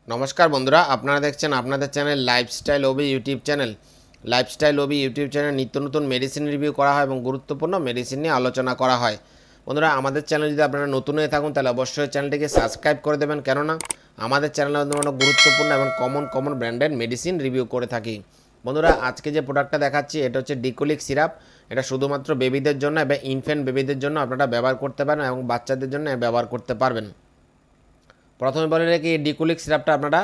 নমস্কার বন্ধুরা, আপনারা দেখছেন আপনাদের চ্যানেল লাইফস্টাইল ওবি ইউটিউব চ্যানেল। লাইফস্টাইল ওবি ইউটিউব চ্যানেল নিত্য নতুন মেডিসিন রিভিউ করা হয় এবং গুরুত্বপূর্ণ মেডিসিন নিয়ে আলোচনা করা হয়। বন্ধুরা, আমাদের চ্যানেল যদি আপনারা নতুন হয়ে থাকুন তাহলে অবশ্যই চ্যানেলটিকে সাবস্ক্রাইব করে দেবেন, কেননা আমাদের চ্যানেলে অনেক গুরুত্বপূর্ণ এবং কমন ব্র্যান্ডের মেডিসিন রিভিউ করে থাকি। বন্ধুরা, আজকে যে প্রোডাক্টটা দেখাচ্ছি এটা হচ্ছে ডিকোলিক সিরাপ। এটা শুধুমাত্র বেবিদের জন্য এবং ইনফ্যান্ট বেবিদের জন্য আপনারা ব্যবহার করতে পারেন এবং বাচ্চাদের জন্য ব্যবহার করতে পারবেন। প্রথমে বলে রাখি, এই ডিকোলিক সিরাপটা আপনারা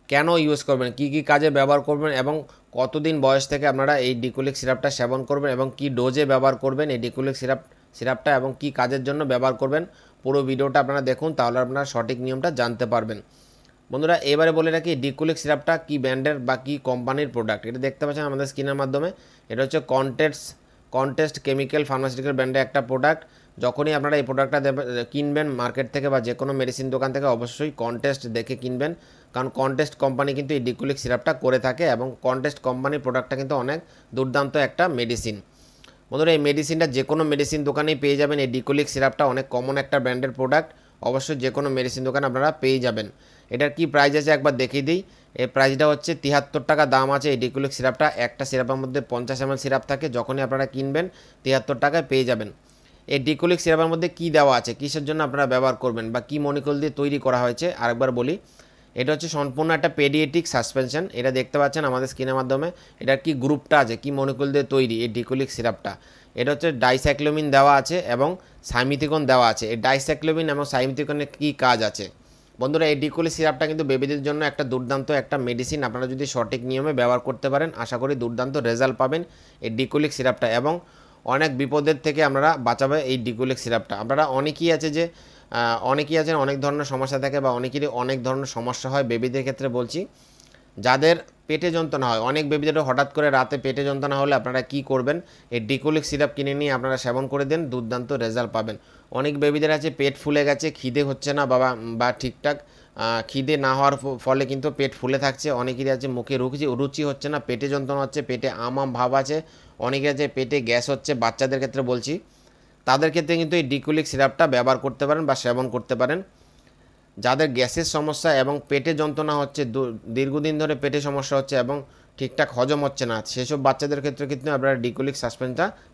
কেন ইউজ করবেন, কি কি কাজে ব্যবহার করবেন এবং কতদিন বয়স থেকে আপনারা এই ডিকোলিক সিরাপটা সেবন করবেন এবং কি ডোজে ব্যবহার করবেন এই ডিকোলিক সিরাপটা এবং কি কাজের জন্য ব্যবহার করবেন, পুরো ভিডিওটা আপনারা দেখুন, তাহলে আপনারা সঠিক নিয়মটা জানতে পারবেন। বন্ধুরা, এবারে বলে রাখি ডিকোলিক সিরাপটা কি ব্র্যান্ডের বা কি কোম্পানির প্রোডাক্ট। এটা দেখতে পাচ্ছেন আমাদের স্ক্রিনের মাধ্যমে। এটা হচ্ছে কন্টেস্ট কেমিক্যাল ফার্মাসিউটিক্যাল ব্র্যান্ডের একটা প্রোডাক্ট। যখনই আপনারা এই প্রোডাক্টটা কিনবেন মার্কেট থেকে বা যে কোনো মেডিসিন দোকান থেকে, অবশ্যই কন্টেস্ট দেখে কিনবেন, কারণ কন্টেস্ট কোম্পানি কিন্তু এই ডিকোলিক সিরাপটা করে থাকে এবং কন্টেস্ট কোম্পানির প্রোডাক্টটা কিন্তু অনেক দুর্দান্ত একটা মেডিসিন। বন্ধুরা, এই মেডিসিনটা যে কোনো মেডিসিন দোকানেই পেয়ে যাবেন। এই ডিকোলিক সিরাপটা অনেক কমন একটা ব্র্যান্ডের প্রোডাক্ট, অবশ্যই যে কোনো মেডিসিন দোকানে আপনারা পেয়ে যাবেন। এটার কি প্রাইস আছে একবার দেখিয়ে দিই। এই প্রাইসটা হচ্ছে 73 টাকা দাম আছে এই ডিকোলিক সিরাপটা। একটা সিরাপের মধ্যে 50 ml সিরাপ থাকে, যখনই আপনারা কিনবেন 73 টাকায় পেয়ে যাবেন। এই ডিকোলিক সিরাপের মধ্যে কি দেওয়া আছে, কিসের জন্য আপনারা ব্যবহার করবেন বা কি মলিকিউল দিয়ে তৈরি করা হয়েছে আরেকবার বলি। এটা হচ্ছে সম্পূর্ণ একটা পেডিয়েটিক সাসপেনশন। এটা দেখতে পাচ্ছেন আমাদের স্ক্রিনের মাধ্যমে। এটার কি গ্রুপটা আছে, কি মলিকিউল দিয়ে তৈরি এই ডিকোলিক সিরাপটা। এটা হচ্ছে ডাইসাইক্লোমিন দেওয়া আছে এবং সাইমিথিকন দেওয়া আছে। এই ডাইসাইক্লোমিন এবং সাইমিথিকনের কি কাজ আছে। বন্ধুরা, এই ডিকোলিক সিরাপটা কিন্তু বেবিদের জন্য একটা দুর্দান্ত একটা মেডিসিন। আপনারা যদি সঠিক নিয়মে ব্যবহার করতে পারেন, আশা করি দুর্দান্ত রেজাল্ট পাবেন এই ডিকোলিক সিরাপটা, এবং অনেক বিপদের থেকে আপনারা বাঁচাবে এই ডিকোলিক সিরাপটা। আপনারা অনেকেই আছেন অনেক ধরনের সমস্যা থাকে বা অনেকেরই অনেক ধরনের সমস্যা হয় বেবিদের ক্ষেত্রে বলছি। যাদের পেটে যন্ত্রণা হয়, অনেক বেবিদের হঠাৎ করে রাতে পেটে যন্ত্রণা হলে আপনারা কি করবেন, এই ডিকোলিক সিরাপ কিনে নিয়ে আপনারা সেবন করে দেন, দুর্দান্ত রেজাল্ট পাবেন। অনেক বেবিদের আছে পেট ফুলে গেছে, খিদে হচ্ছে না বা ঠিকঠাক খিদে না হওয়ার ফলে কিন্তু পেট ফুলে থাকছে। অনেকেরই আছে মুখে রুচি হচ্ছে না, পেটে যন্ত্রণা হচ্ছে, পেটে আম ভাব আছে। অনেকের আছে পেটে গ্যাস হচ্ছে, বাচ্চাদের ক্ষেত্রে বলছি। তাদের ক্ষেত্রে কিন্তু এই ডিকোলিক সিরাপটা ব্যবহার করতে পারেন বা সেবন করতে পারেন। যাদের গ্যাসের সমস্যা এবং পেটে যন্ত্রণা হচ্ছে, দীর্ঘদিন ধরে পেটে সমস্যা হচ্ছে এবং ঠিকঠাক হজম হচ্ছে না, সেসব বাচ্চাদের ক্ষেত্রে কিন্তু আপনারা ডিকোলিক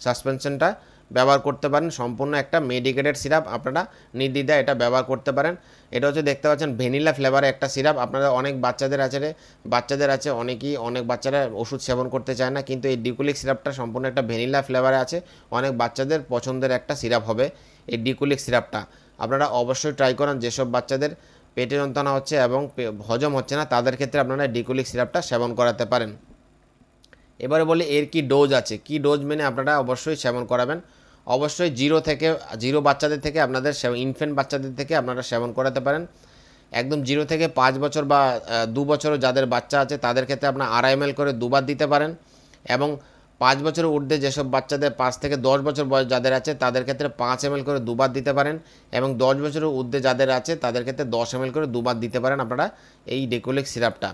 সাসপেনশনটা ব্যবহার করতে পারেন। সম্পূর্ণ একটা মেডিকেটেড সিরাপ, আপনারা নির্দ্বিধায় এটা ব্যবহার করতে পারেন। এটা হচ্ছে দেখতে পাচ্ছেন ভ্যানিলা ফ্লেভারের একটা সিরাপ। আপনারা অনেক বাচ্চাদের আছে অনেক বাচ্চারা ওষুধ সেবন করতে চায় না, কিন্তু এই ডিকোলিক সিরাপটা সম্পূর্ণ একটা ভ্যানিলা ফ্লেভারে আছে। অনেক বাচ্চাদের পছন্দের একটা সিরাপ হবে এই ডিকোলিক সিরাপটা। আপনারা অবশ্যই ট্রাই করেন, যেসব বাচ্চাদের পেটে যন্ত্রণা হচ্ছে এবং হজম হচ্ছে না তাদের ক্ষেত্রে আপনারা ডিকোলিক সিরাপটা সেবন করাতে পারেন। এবারে বলি এর কি ডোজ আছে, কি ডোজ মেনে আপনারা অবশ্যই সেবন করাবেন। অবশ্যই জিরো বাচ্চাদের থেকে আপনাদের ইনফ্যান্ট বাচ্চাদের থেকে আপনারা সেবন করাতে পারেন। একদম 0 থেকে 5 বছর বা 2 বছরও যাদের বাচ্চা আছে তাদের ক্ষেত্রে আপনার 2.5 ml করে দুবার দিতে পারেন। এবং 5 বছরের ঊর্ধ্বে যেসব বাচ্চাদের 5 থেকে 10 বছর বয়স যাদের আছে তাদের ক্ষেত্রে 5 ml করে দুবার দিতে পারেন। এবং 10 বছরের ঊর্ধ্বে যাদের আছে তাদের ক্ষেত্রে 10 ml করে দুবার দিতে পারেন আপনারা এই ডিকোলিক সিরাপটা।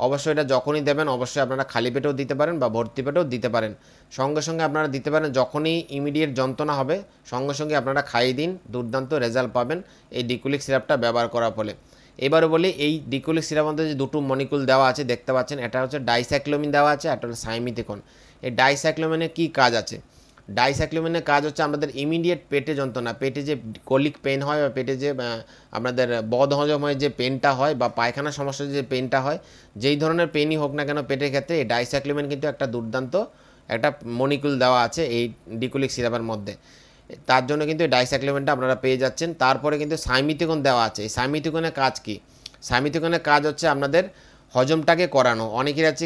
অবশ্যই এটা যখনই দেবেন অবশ্যই আপনারা খালি পেটেও দিতে পারেন বা ভর্তি পেটেও দিতে পারেন। সঙ্গে সঙ্গে আপনারা দিতে পারেন, যখনই ইমিডিয়েট যন্ত্রণা হবে সঙ্গে সঙ্গে আপনারা খাইয়ে দিন, দুর্দান্ত রেজাল্ট পাবেন এই ডিকোলিক সিরাপটা ব্যবহার করার ফলে। এবারে বলি এই ডিকোলিক সিরাপের মধ্যে যে দুটো মলিকুল দেওয়া আছে দেখতে পাচ্ছেন, এটা হচ্ছে ডাইসাইক্লোমিন দেওয়া আছে, একটা হচ্ছে সাইমিথিকন। এই ডাইসাইক্লোমিনের কী কাজ আছে, ডাইসাইক্লোমিনের কাজ হচ্ছে আমাদের ইমিডিয়েট পেটে যন্ত্রণা, পেটে যে কলিক পেন হয় বা পেটে যে আমাদের বদহজম হয়ে যে পেনটা হয় বা পায়খানা সমস্যার যে পেনটা হয়, যেই ধরনের পেনই হোক না কেন পেটের ক্ষেত্রে, এই ডাইসাইক্লোমিন কিন্তু একটা দুর্দান্ত একটা মলিকুল দেওয়া আছে এই ডিকোলিক সিরাপের মধ্যে। তার জন্য কিন্তু এই ডাইসাইক্লোমিনটা আপনারা পেয়ে যাচ্ছেন। তারপরে কিন্তু সাইমিথিকন দেওয়া আছে। এই সাইমিথিকনের কাজ কি, সাইমিথিকনের কাজ হচ্ছে আপনাদের হজমটাকে করানো। অনেকের আছে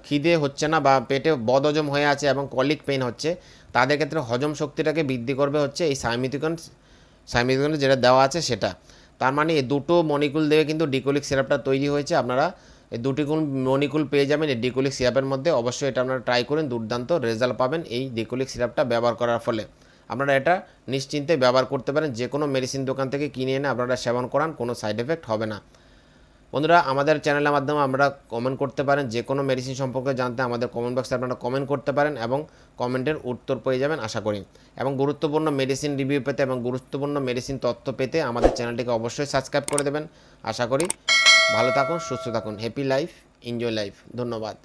খিদে হচ্ছে না বা পেটে বদহজম হয়ে আছে এবং কলিক পেন হচ্ছে, তাদের ক্ষেত্রে হজম শক্তিটাকে বৃদ্ধি করবে হচ্ছে এই সাইমিথিকনের যেটা দেওয়া আছে সেটা। তার মানে এই দুটো মলিকুল দিয়ে কিন্তু ডিকোলিক সিরাপটা তৈরি হয়েছে। আপনারা এই দুটি মলিকুল পেয়ে যাবেন এই ডিকোলিক সিরাপের মধ্যে। অবশ্যই এটা আপনারা ট্রাই করুন, দুর্দান্ত রেজাল্ট পাবেন এই ডিকোলিক সিরাপটা ব্যবহার করার ফলে। আপনারা এটা নিশ্চিন্তে ব্যবহার করতে পারেন, যে কোনো মেডিসিন দোকান থেকে কিনে এনে আপনারা সেবন করান, কোনো সাইড এফেক্ট হবে না। বন্ধুরা, আমাদের চ্যানেলের মাধ্যমে আমরা কমেন্ট করতে পারেন, যে কোনো মেডিসিন সম্পর্কে জানতে আমাদের কমেন্ট বক্সে আপনারা কমেন্ট করতে পারেন এবং কমেন্টের উত্তর পেয়ে যাবেন আশা করি। এবং গুরুত্বপূর্ণ মেডিসিন রিভিউ পেতে এবং গুরুত্বপূর্ণ মেডিসিন তথ্য পেতে আমাদের চ্যানেলটিকে অবশ্যই সাবস্ক্রাইব করে দেবেন আশা করি। ভালো থাকুন, সুস্থ থাকুন। Happy life, enjoy life. ধন্যবাদ।